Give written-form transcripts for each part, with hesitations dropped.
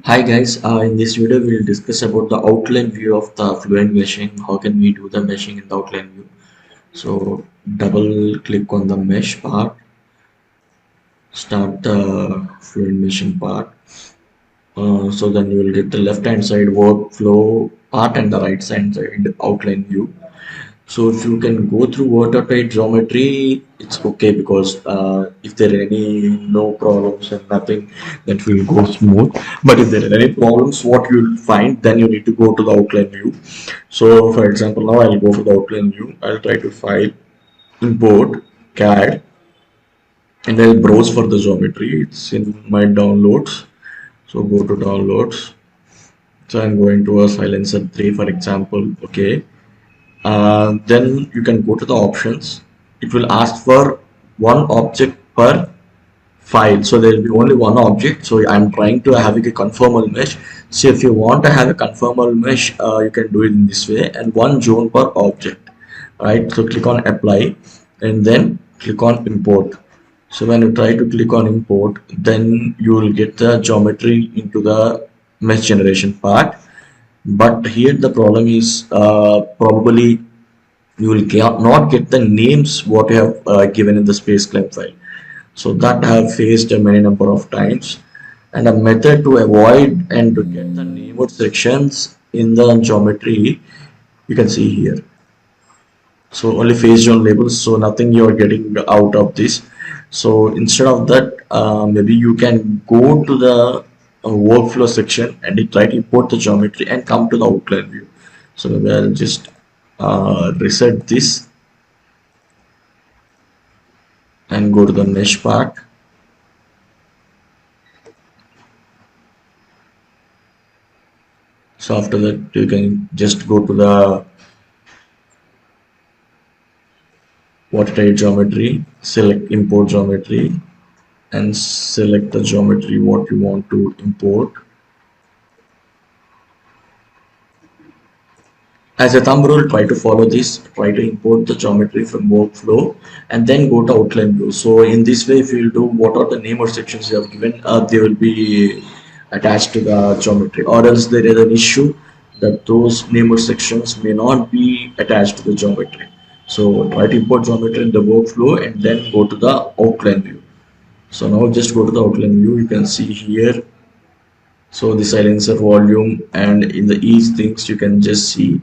Hi guys, in this video we'll discuss about the outline view of the Fluent meshing. How can we do the meshing in the outline view? So double click on the mesh part, start the Fluent meshing part. So then you will get the left hand side workflow part and the right hand side outline view. So if you can go through watertight geometry, it's okay because if there are any no problems and nothing, that will go smooth. But if there are any problems, what you'll find, then you need to go to the outline view. So for example, now I'll go to the outline view. I'll try to file, import, CAD, and I'll browse for the geometry. It's in my downloads. So go to downloads. So I'm going to a silencer 3, for example. Okay. Then you can go to the options. It will ask for one object per file, so there will be only one object. So I'm trying to have a conformal mesh. So if you want to have a conformal mesh, you can do it in this way, and one zone per object, right? So click on apply and then click on import. So when you try to click on import, then you will get the geometry into the mesh generation part. But here the problem is probably you will not get the names what you have given in the space climb file. So that I have faced a many number of times, and a method to avoid and to get the named sections in the geometry you can see here. So only phase zone labels, so nothing you are getting out of this. So instead of that, maybe you can go to the workflow section and try to import the geometry and come to the outline view. So maybe I'll just reset this and go to the mesh part. So after that you can just go to the watertight geometry, select import geometry and select the geometry what you want to import. As a thumb rule, try to follow this, try to import the geometry from workflow and then go to outline view. So in this way, if you will do what are the name or sections you have given, they will be attached to the geometry, or else there is an issue that those name or sections may not be attached to the geometry. So try to import geometry in the workflow and then go to the outline view. So now just go to the outline view. You can see here. So the silencer volume and in the each things you can just see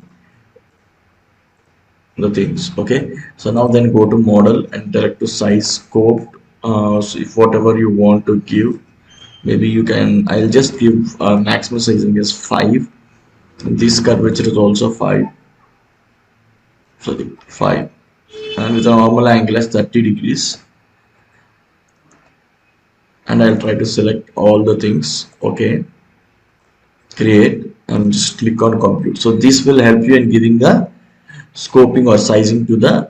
the things. Okay, so now then go to model and direct to size scope. So if whatever you want to give, maybe you can, I'll just give maximum sizing is 5. This curvature is also 5, so 5, and with a normal angle as 30 degrees, and I'll try to select all the things. Okay, create and just click on compute. So this will help you in giving the scoping or sizing to the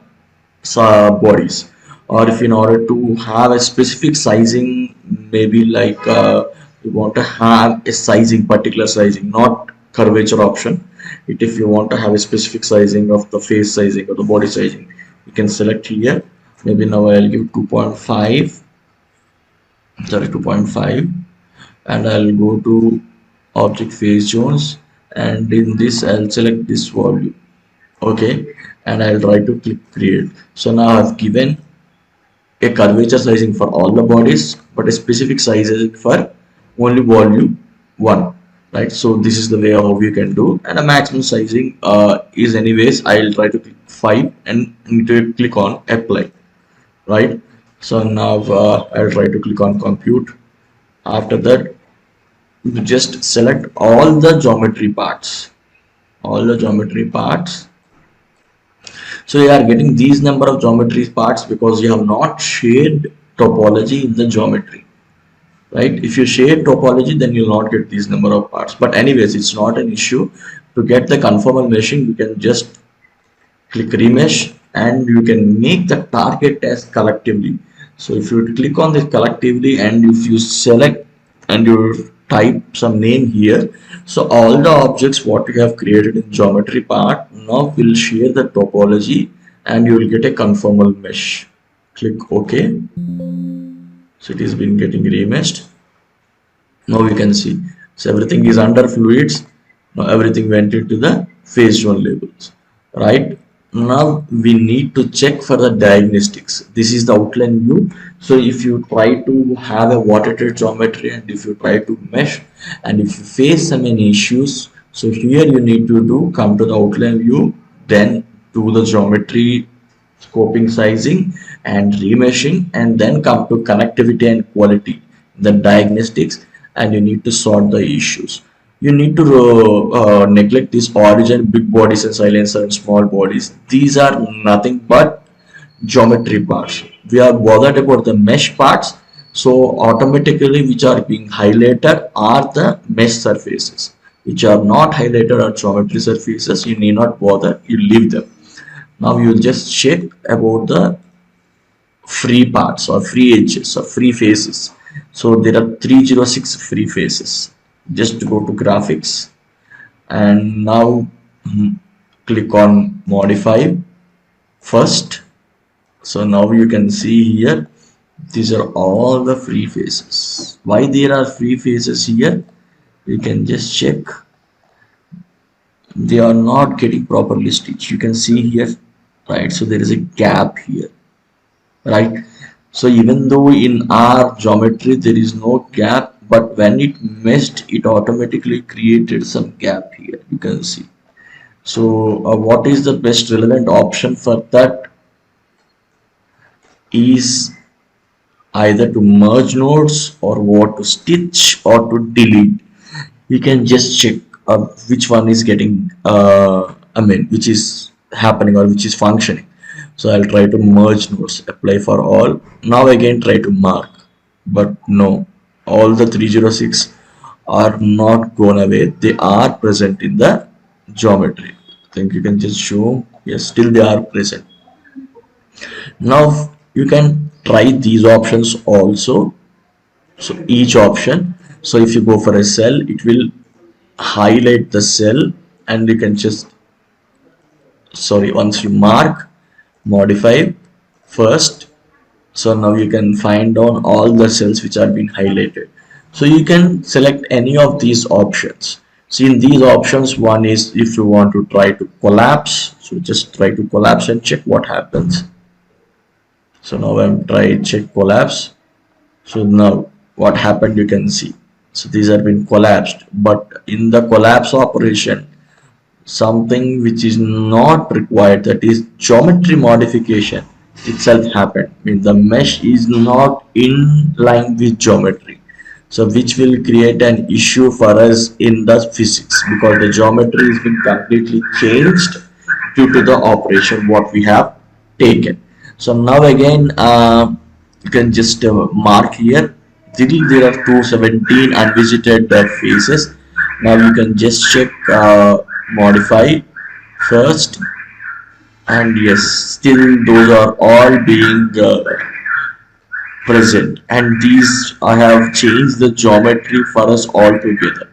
bodies. Or if in order to have a specific sizing, maybe like you want to have a sizing, particular sizing, not curvature option. If you want to have a specific sizing of the face sizing or the body sizing, you can select here. Maybe now I'll give 2.5, sorry, 2.5, and I'll go to object face zones, and in this I'll select this volume. Okay, and I'll try to click create. So now I've given a curvature sizing for all the bodies, but a specific sizing for only volume 1, right? So this is the way how you can do. And a maximum sizing is, anyways, I'll try to click 5 and need to click on apply, right? So now I'll try to click on compute. After that, you just select all the geometry parts, so you are getting these number of geometry parts because you have not shared topology in the geometry, right? If you share topology, then you'll not get these number of parts. But anyways, it's not an issue. To get the conformal meshing, you can just click remesh and you can make the target as collectively. So if you click on this collectively and if you select and you type some name here, so all the objects what you have created in geometry part now will share the topology and you will get a conformal mesh. Click OK. So it has been getting remeshed. Now you can see So everything is under fluids. Now everything went into the phase zone labels, right? Now we need to check for the diagnostics. This is the outline view. So if you try to have a watertight geometry and if you try to mesh and if you face some any issues, so here you need to do come to the outline view, then do the geometry scoping sizing and remeshing, and then come to connectivity and quality, then diagnostics, and you need to sort the issues. You need to neglect this origin, big bodies and silencer and small bodies. These are nothing but geometry parts. We are bothered about the mesh parts. So automatically which are being highlighted are the mesh surfaces. Which are not highlighted are geometry surfaces. You need not bother, you leave them. Now you'll just check about the free parts or free edges or free faces. So there are 306 free faces. Just go to graphics and now click on modify first. So now you can see here these are all the free faces. Why there are free faces here? You can just check. They are not getting properly stitched. You can see here, right? So there is a gap here, right? So even though in our geometry there is no gap, but when it meshed it automatically created some gap here, you can see. So what is the best relevant option for that is either to merge nodes or what to stitch or to delete. You can just check which one is getting which is happening or which is functioning. So I'll try to merge nodes, apply for all. Now again try to mark, but no, all the 306 are not gone away. They are present in the geometry. I think you can just show, yes, still they are present. Now you can try these options also. So each option, so if you go for a cell, it will highlight the cell, and you can just, sorry, once you mark modify first, so now you can find on all the cells which are being highlighted. So you can select any of these options. So in these options, one is if you want to try to collapse, so just try to collapse and check what happens. So now I'm trying check collapse. So now what happened, you can see. So these have been collapsed, but in the collapse operation something which is not required, that is geometry modification itself happened. I mean the mesh is not in line with geometry, so which will create an issue for us in the physics because the geometry has been completely changed due to the operation what we have taken. So now again you can just mark here. There are 217 unvisited faces. Now you can just check modify first, and yes, still those are all being present, and these I have changed the geometry for us all together.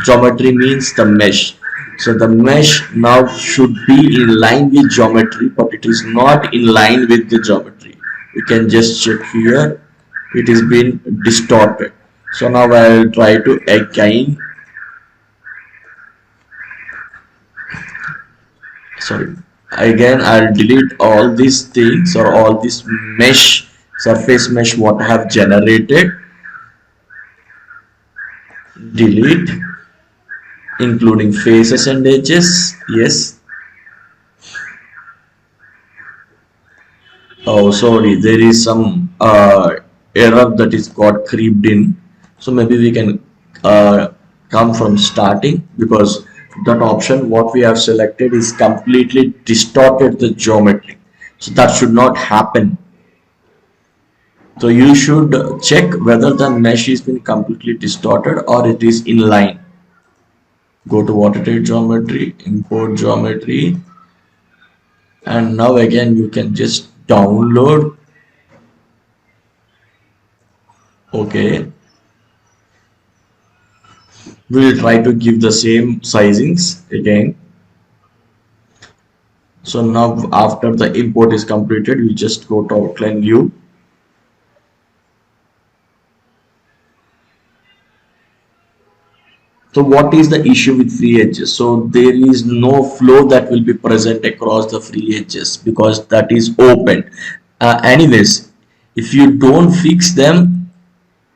Geometry means the mesh. So the mesh now should be in line with geometry, but it is not in line with the geometry. You can just check here, it is been distorted. So now I'll try to again, sorry, again I'll delete all these things or all this mesh, surface mesh what I have generated, delete, including faces and edges. Yes. Oh, sorry, there is some error that is got creeped in. So maybe we can come from starting, because that option what we have selected is completely distorted the geometry. So that should not happen. So you should check whether the mesh is been completely distorted or it is in line. Go to watertight geometry, import geometry, and now again you can just download. Okay, we will try to give the same sizings again. So now after the import is completed, you just go to outline view, So what is the issue with free edges? So there is no flow that will be present across the free edges because that is open. Anyways, if you don't fix them,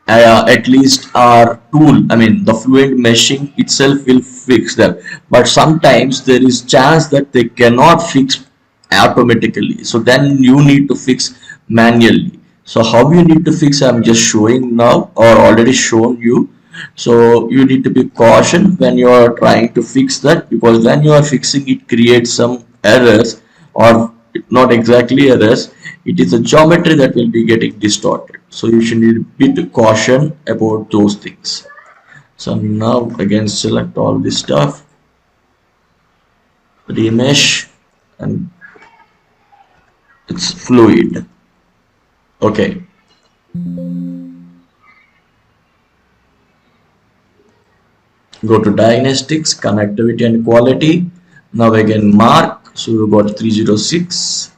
at least our tool, I mean the Fluent meshing itself will fix them, but sometimes there is chance that they cannot fix automatically, so then you need to fix manually. So how you need to fix, I'm just showing now or already shown you. So you need to be caution when you are trying to fix that, because when you are fixing it creates some errors, or not exactly errors, it is a geometry that will be getting distorted. So you should need a bit caution about those things. So now again select all this stuff, remesh, and it's fluid. Okay, go to diagnostics, connectivity and quality. Now again mark, so we got 306.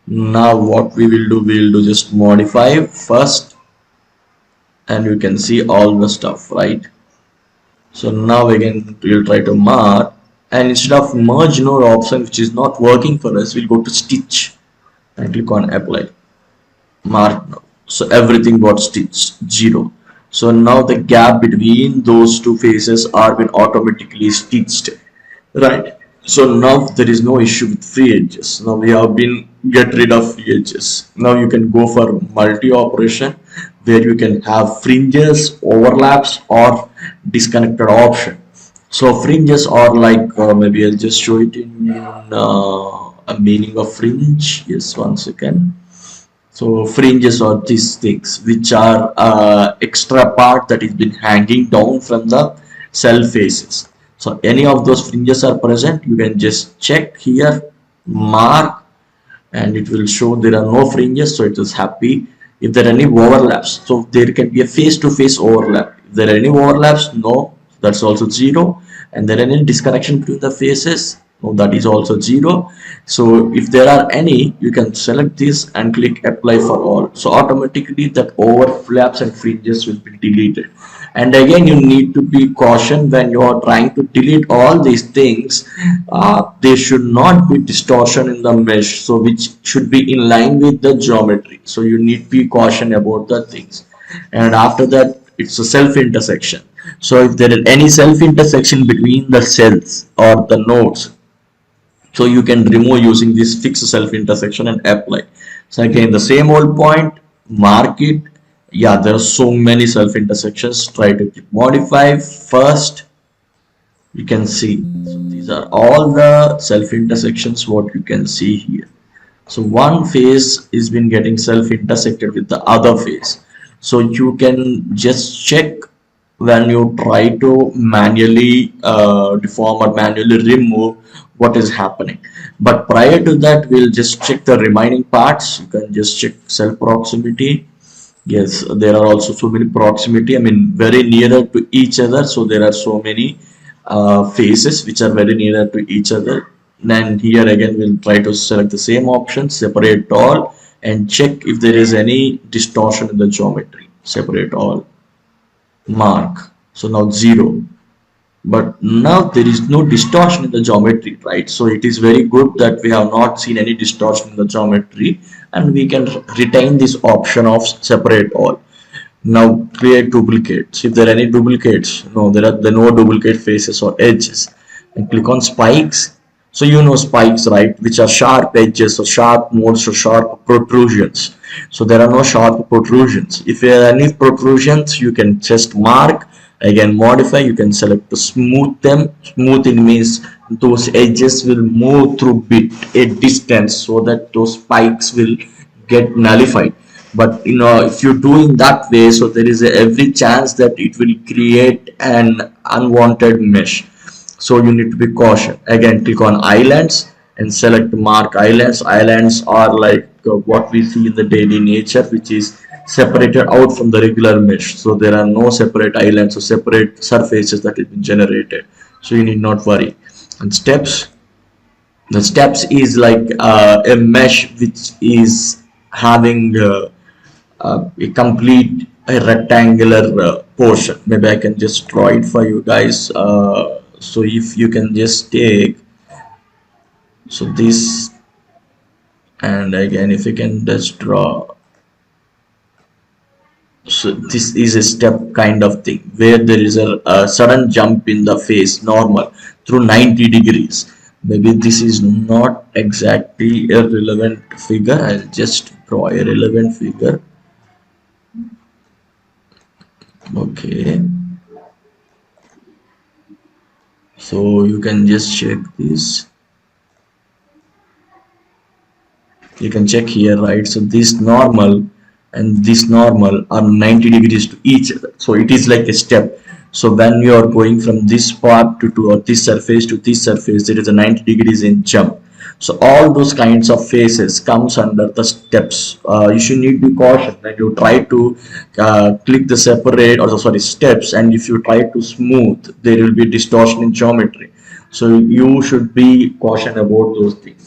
Now what we will do, we will do just modify first, and you can see all the stuff, right? So now again we'll try to mark, and instead of merge node option which is not working for us, we'll go to stitch and click on apply, mark now. So everything got stitched 0. So now the gap between those two faces are been automatically stitched, right? So now there is no issue with free edges. Now we have been get rid of free edges. Now you can go for multi operation where you can have fringes, overlaps, or disconnected option. So fringes are like, maybe I'll just show it in a meaning of fringe. Yes, one second. So fringes are these things which are extra part that is been hanging down from the cell faces. So any of those fringes are present, you can just check here, mark, and it will show there are no fringes, so it is happy. If there are any overlaps, so there can be a face-to-face overlap. If there are any overlaps, no, that's also 0. And there are any disconnection between the faces, no, that is also 0. So if there are any, you can select this and click apply for all. So automatically that overlaps and fringes will be deleted. And again, you need to be caution when you are trying to delete all these things. There should not be distortion in the mesh, so which should be in line with the geometry. So you need to be caution about the things. And after that, it's a self intersection. So if there is any self intersection between the cells or the nodes, so you can remove using this fix self intersection and apply. So again the same old point, mark it. Yeah, there are so many self intersections. Try to modify first. You can see, so these are all the self intersections what you can see here. So one face is been getting self intersected with the other face, so you can just check when you try to manually deform or manually remove what is happening. But prior to that, we'll just check the remaining parts. You can just check cell proximity. Yes, there are also so many proximity, I mean very nearer to each other, so there are so many faces which are very nearer to each other. Then here again we'll try to select the same option, separate all, and check if there is any distortion in the geometry. Separate all, mark. So now 0, but now there is no distortion in the geometry, right? So it is very good that we have not seen any distortion in the geometry, and we can retain this option of separate all. Now create duplicates. If there are any duplicates, no, there are no duplicate faces or edges. And click on spikes. So you know spikes, right, which are sharp edges or sharp nodes or sharp protrusions. So there are no sharp protrusions. If there are any protrusions, you can just mark, again modify, you can select to smooth them. Smoothing means those edges will move through bit a distance so that those spikes will get nullified. But you know, if you do in that way, so there is every chance that it will create an unwanted mesh. So you need to be cautious. Again, click on islands and select mark islands. Islands are like what we see in the daily nature, which is separated out from the regular mesh. So there are no separate islands or separate surfaces that have been generated, so you need not worry. And steps, the steps is like a mesh which is having a complete rectangular portion. Maybe I can just draw it for you guys. So if you can just take, so this, and again if you can just draw, so this is a step kind of thing where there is a sudden jump in the phase normal through 90 degrees. Maybe this is not exactly a relevant figure. I'll just draw a relevant figure. Okay, so you can just check this. You can check here, right? So this normal and this normal are 90 degrees to each other, so it is like a step. So when you are going from this part to or this surface to this surface, there is a 90 degrees in jump. So all those kinds of phases comes under the steps. You should need to be cautious when you try to click the separate or the sorry steps, and if you try to smooth, there will be distortion in geometry. So you should be cautious about those things.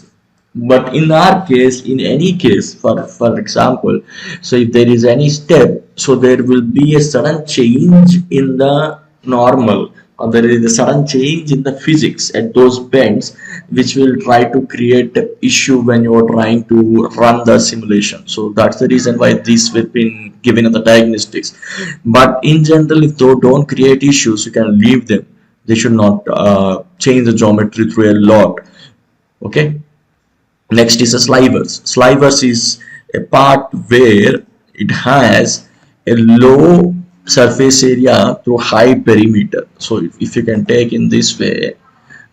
But in our case, in any case, for example, so if there is any step, so there will be a sudden change in the normal, or there is a sudden change in the physics at those bends, which will try to create an issue when you are trying to run the simulation. So that's the reason why this will be given in the diagnostics. But in general, if they don't create issues, you can leave them. They should not change the geometry through a lot. Okay. Next is a slivers. Slivers is a part where it has a low surface area through high perimeter. So if you can take in this way,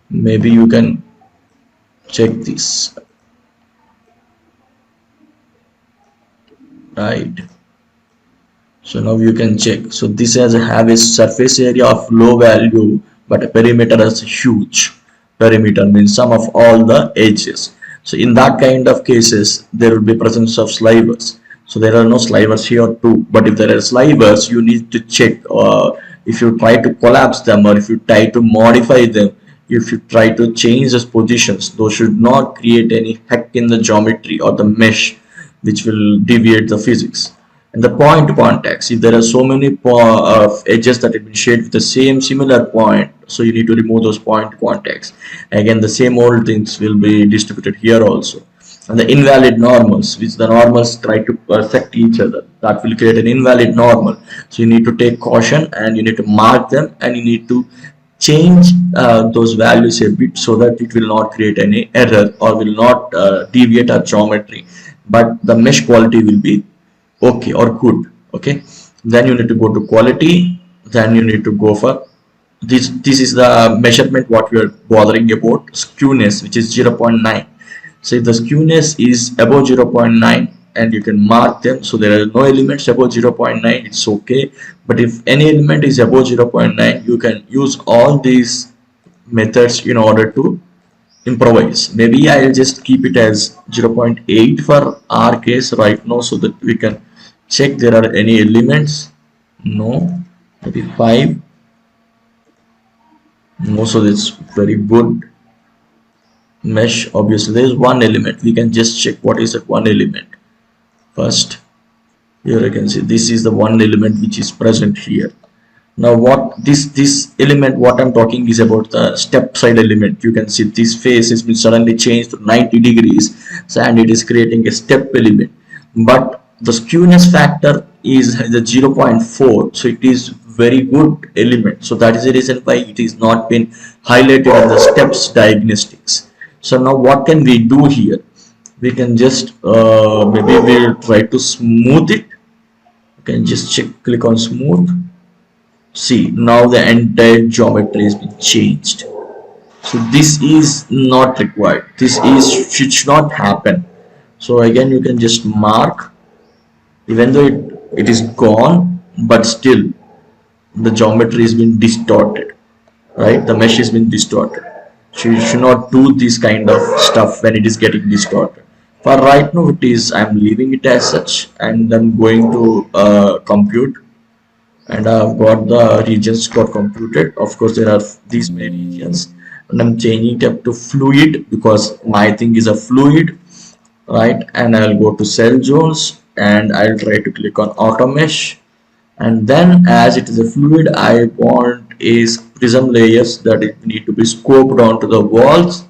maybe you can check this, right? So now you can check. So this has have a surface area of low value, but a perimeter is huge. Perimeter means sum of all the edges. So in that kind of cases, there will be presence of slivers. So there are no slivers here too. But if there are slivers, you need to check. If you try to collapse them, or if you try to modify them, if you try to change those positions, those should not create any heck in the geometry or the mesh, which will deviate the physics. And the point contacts, if there are so many edges that have been shaded with the same similar point, so you need to remove those point contacts. Again, the same old things will be distributed here also. And the invalid normals, which the normals try to intersect each other, that will create an invalid normal. So you need to take caution, and you need to mark them, and you need to change those values a bit, so that it will not create any error or will not deviate our geometry, but the mesh quality will be okay or good. Okay, then you need to go to quality, then you need to go for this is the measurement what we are bothering about, skewness, which is 0.9. so if the skewness is above 0.9, and you can mark them, so there are no elements above 0.9, it's okay. But if any element is above 0.9, you can use all these methods in order to improvise. Maybe I'll just keep it as 0.8 for our case right now, so that we can check there are any elements. No. Maybe 5. No, so that's very good. Mesh, obviously there is one element. We can just check what is that one element first. Here you can see this is the one element which is present here. Now what this element what I'm talking is about the step side element. You can see this face has been suddenly changed to 90 degrees, so, and it is creating a step element. But the skewness factor is the 0.4, so it is very good element. So that is the reason why it is not been highlighted in the steps diagnostics. So now what can we do here? We can just maybe we'll try to smooth it. You can just click on smooth. See, now the entire geometry has been changed. So this is not required. This is should not happen. So again you can just mark, even though it is gone, but still the geometry has been distorted, right? The mesh has been distorted. So you should not do this kind of stuff when it is getting distorted. For right now it is, I'm leaving it as such, and I'm going to compute, and I've got the regions got computed. Of course there are these many regions, and I'm changing it up to fluid because my thing is a fluid, right? And I'll go to cell zones, and I'll try to click on auto mesh, And then as it is a fluid, I want is prism layers that it need to be scoped onto the walls.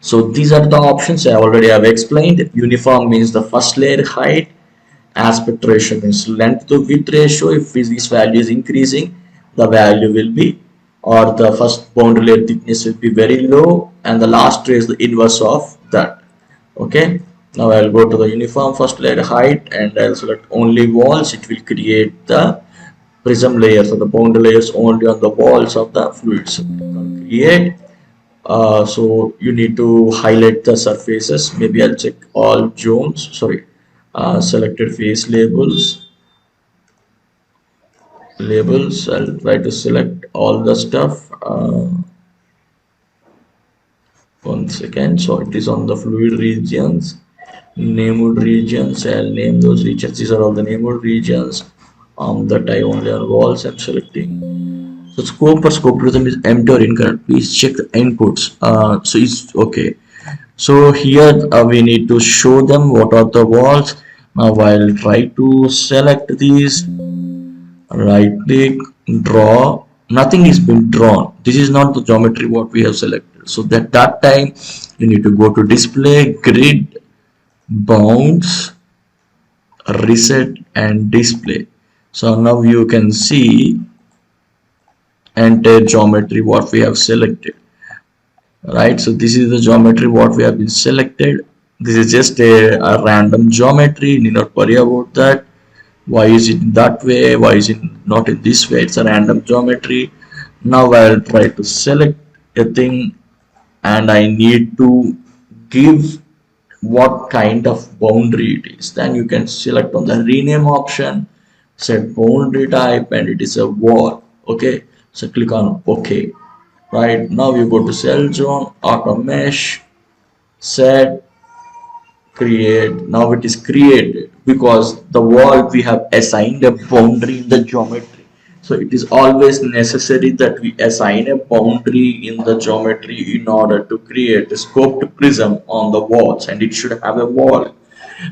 So these are the options I already have explained. Uniform means the first layer height, aspect ratio means length to width ratio. If this value is increasing, the value will be, or the first boundary layer thickness will be very low, and the last ray is the inverse of that. Okay, now I'll go to the uniform first layer height and I'll select only walls. It will create the prism layers or the boundary layers only on the walls of the fluids. Create. So you need to highlight the surfaces. Maybe I'll check all zones. Sorry, selected face labels. I'll try to select all the stuff. One second. So it is on the fluid regions, named regions. I'll name those regions. These are all the named regions. That I only on walls I'm selecting. So scope for scope prism is empty or incorrect. Please check the inputs. So it's okay. So here we need to show them what are the walls. Now I'll try to select these, right click, draw. Nothing is been drawn. This is not the geometry what we have selected. So that time you need to go to display, grid, bounds, reset and display. So now you can see entire geometry what we have selected. Right, so this is the geometry what we have been selected. This is just a random geometry, need not worry about that. Why is it that way, why is it not in this way? It's a random geometry. Now I'll try to select a thing and I need to give what kind of boundary it is. Then you can select on the rename option, set boundary type, and it is a wall. Okay, so click on OK. Right, now you go to cell zone, auto mesh, set, create. Now it is created because the wall we have assigned a boundary in the geometry. So it is always necessary that we assign a boundary in the geometry in order to create a scoped prism on the walls, and it should have a wall.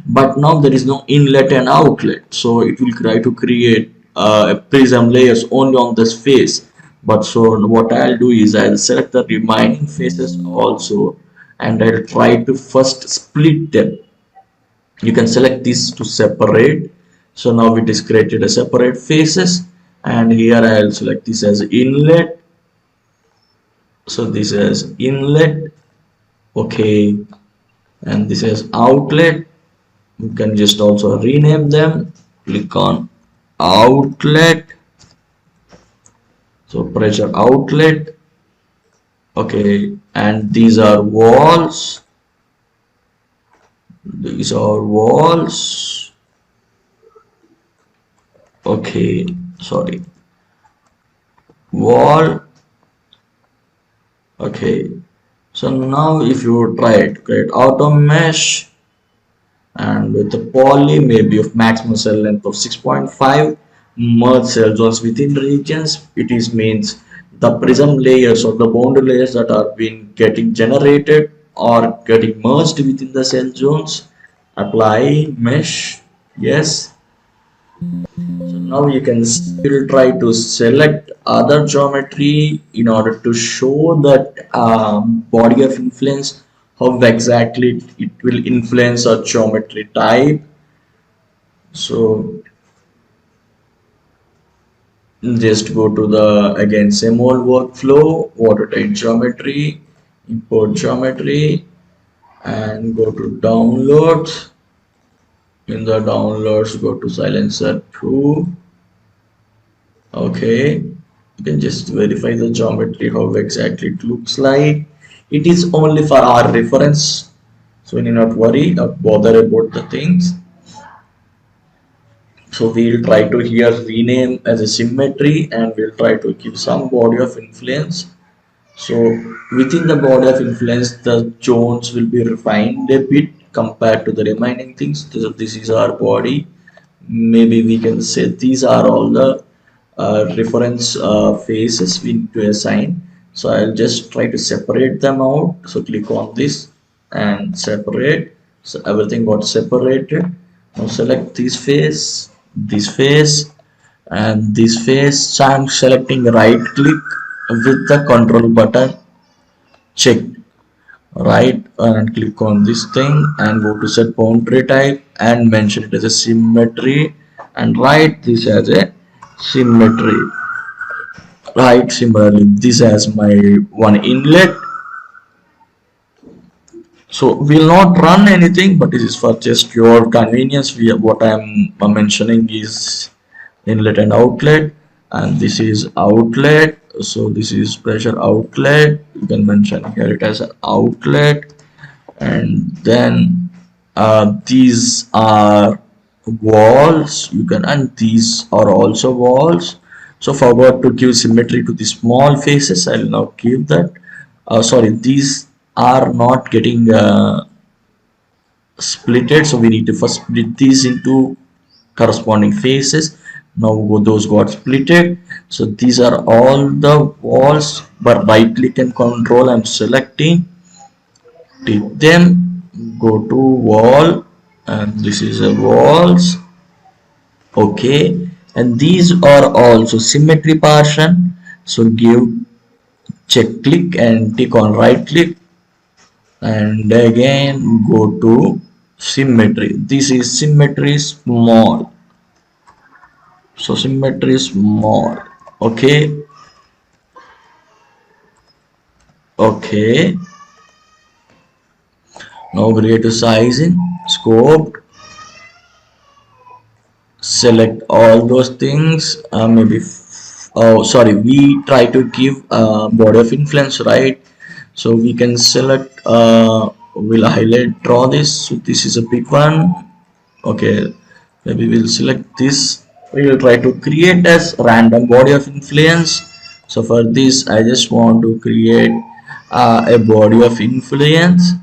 But now there is no inlet and outlet, so it will try to create a prism layers only on this face. But so what I'll do is I'll select the remaining faces also, and I'll try to first split them. You can select these to separate. So now it is created a separate faces, and here I'll select this as inlet. So this is inlet. Okay, and this is outlet. You can just also rename them. Click on outlet. So pressure outlet. Okay, and these are walls. These are walls. Okay, sorry, wall. Okay, so now if you try to create auto mesh, and with the poly maybe of maximum cell length of 6.5, merge cell zones within regions, it is means the prism layers or the boundary layers that are being getting generated or getting merged within the cell zones. Apply mesh, yes. So now you can still try to select other geometry in order to show that body of influence, how exactly it will influence a geometry type. So just go to the again same old workflow, watertight geometry, import geometry, and go to downloads. In the downloads, go to silencer 2. Okay, you can just verify the geometry how exactly it looks like. It is only for our reference, so we need not worry or bother about the things. So we'll try to here rename as a symmetry, and we'll try to give some body of influence. So within the body of influence, the zones will be refined a bit compared to the remaining things. This is our body. Maybe we can say these are all the reference faces we need to assign. So I'll just try to separate them out. So click on this and separate. So everything got separated. Now select this face, And this face, so I'm selecting right click with the control button checked, right, and click on this thing and go to set boundary type and mention it as a symmetry and write this as a symmetry. Right, similarly this as my one inlet. So we'll not run anything, but this is for just your convenience. What I'm mentioning is inlet and outlet, and this is outlet. So this is pressure outlet. You can mention here it as an outlet, and then these are walls. You can, and these are also walls. So forward to give symmetry to the small faces, I'll now give that. Sorry, these are not getting splitted, so we need to first split these into corresponding faces. Now those got splitted, so these are all the walls, but right click and control I'm selecting, take them, go to wall, and this is a walls. Okay, and these are also symmetry portion, so give check click and tick on right click, and again go to symmetry. This is symmetry small, so symmetry small. Okay, okay, now create a sizing scope, select all those things. Maybe oh sorry, we try to give body of influence, right? So we can select we'll highlight draw this, so this is a big one. Okay, maybe we'll select this. We will try to create as random body of influence. So for this I just want to create a body of influence.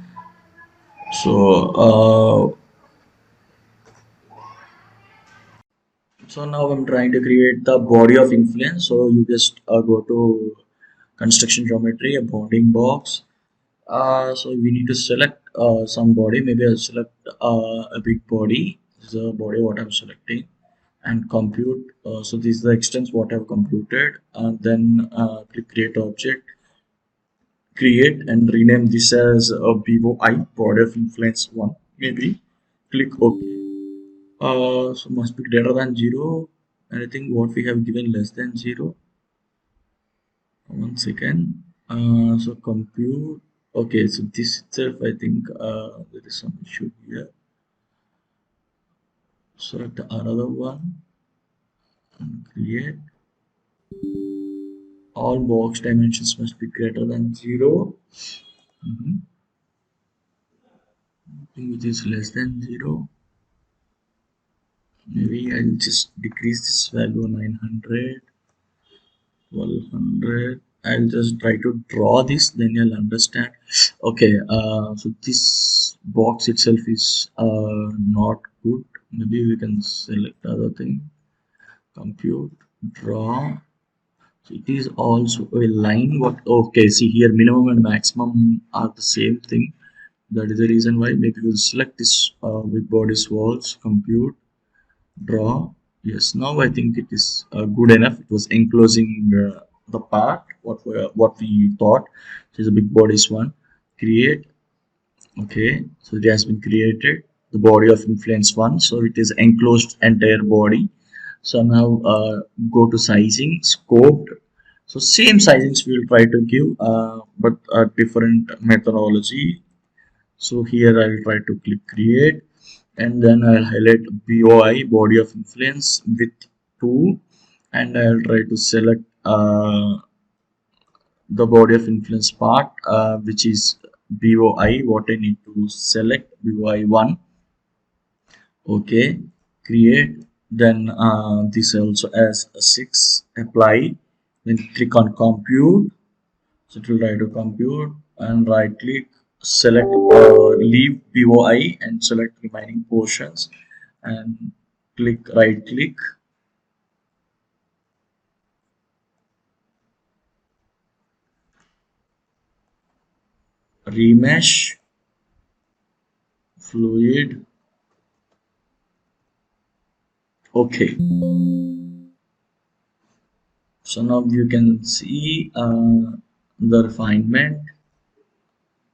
So now I'm trying to create the body of influence. So you just go to construction geometry, a bounding box. So we need to select some body. Maybe I'll select a big body. This is a body what I'm selecting, and compute. So this is the extents what I've computed, and then click create object, create and rename this as a BOI, body of influence one. Maybe click OK. So must be greater than 0. And I think what we have given less than 0. One second. So compute. Okay, so this itself, I think there is some issue here. Select another one and create. All box dimensions must be greater than 0. Mhm. Which is less than 0. Maybe I'll just decrease this value 900. 1200. I'll just try to draw this, then you'll understand. Okay, so this box itself is not good. Maybe we can select other thing, compute, draw. So it is also a line. What? Okay, see here minimum and maximum are the same thing. That is the reason why. Maybe we'll select this with bodies walls, compute, draw. Yes, now I think it is good enough. It was enclosing the part what we thought. So it's a big bodies one, create. Okay, so it has been created, the body of influence one, so it is enclosed entire body. So now go to sizing scoped. So same sizings we will try to give, but a different methodology. So here I will try to click create, and then I'll highlight BOI, body of influence with 2, and I'll try to select the body of influence part, which is BOI. What I need to select BOI 1. Okay, create. Then this also as a 6, apply. Then click on compute. So it will try to compute, and right click, select leave BOI and select remaining portions, and click right click, remesh, fluid. Okay, So now you can see the refinement.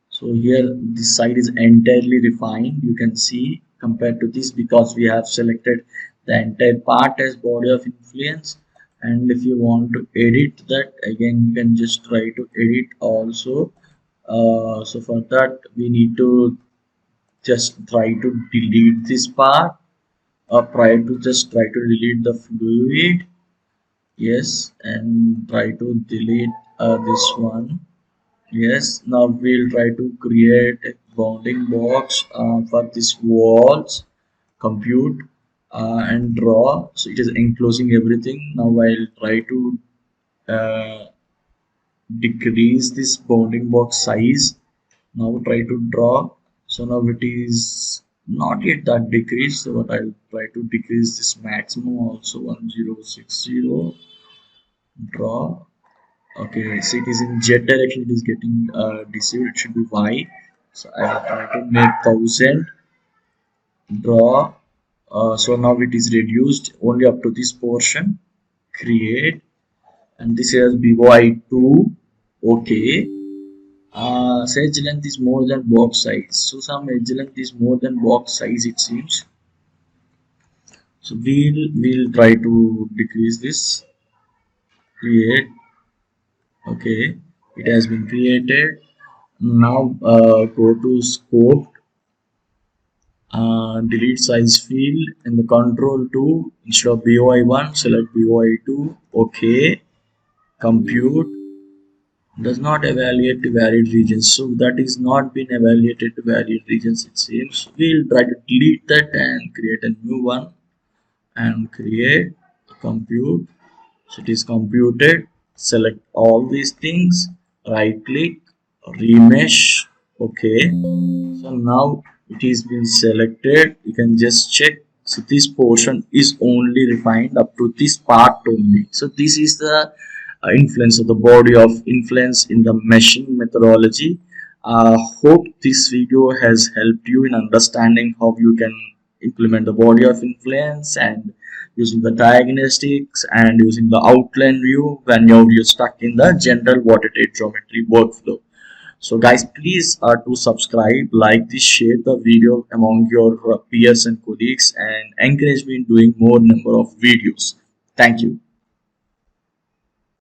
So here this side is entirely refined, you can see, compared to this, because we have selected the entire part as body of influence. And if you want to edit that, again you can just try to edit also. So for that we need to just try to delete this part, or try to delete the fluid. Yes, and try to delete this one. Yes, now we'll try to create a bounding box for this walls, compute and draw. So it is enclosing everything. Now I'll try to uh, decrease this bounding box size. Now try to draw. So now it is not yet that decreased, so but I'll try to decrease this maximum also. 1060, draw. Okay, so it is in Z direction, it is getting deceived, it should be Y. So I will try to make 1000, draw. So now it is reduced only up to this portion, create, and this is BOI2. Okay. So edge length is more than box size. So some edge length is more than box size, it seems. So we'll try to decrease this, create. Okay, it has been created. Now go to scope, delete size field in the control 2, instead of BOI1 select BOI2. Okay, compute does not evaluate to varied regions, so that is not been evaluated to varied regions, it seems. We'll try to delete that and create a new one, and create, compute. So it is computed. Select all these things, right click, remesh. Okay, so now it is been selected, you can just check. So this portion is only refined up to this part only. So this is the influence of the body of influence in the meshing methodology. Hope this video has helped you in understanding how you can implement the body of influence, and using the diagnostics and using the outline view when you're stuck in the general watertight geometry workflow. So guys, please do subscribe, like this, share the video among your peers and colleagues, and encourage me in doing more number of videos. Thank you.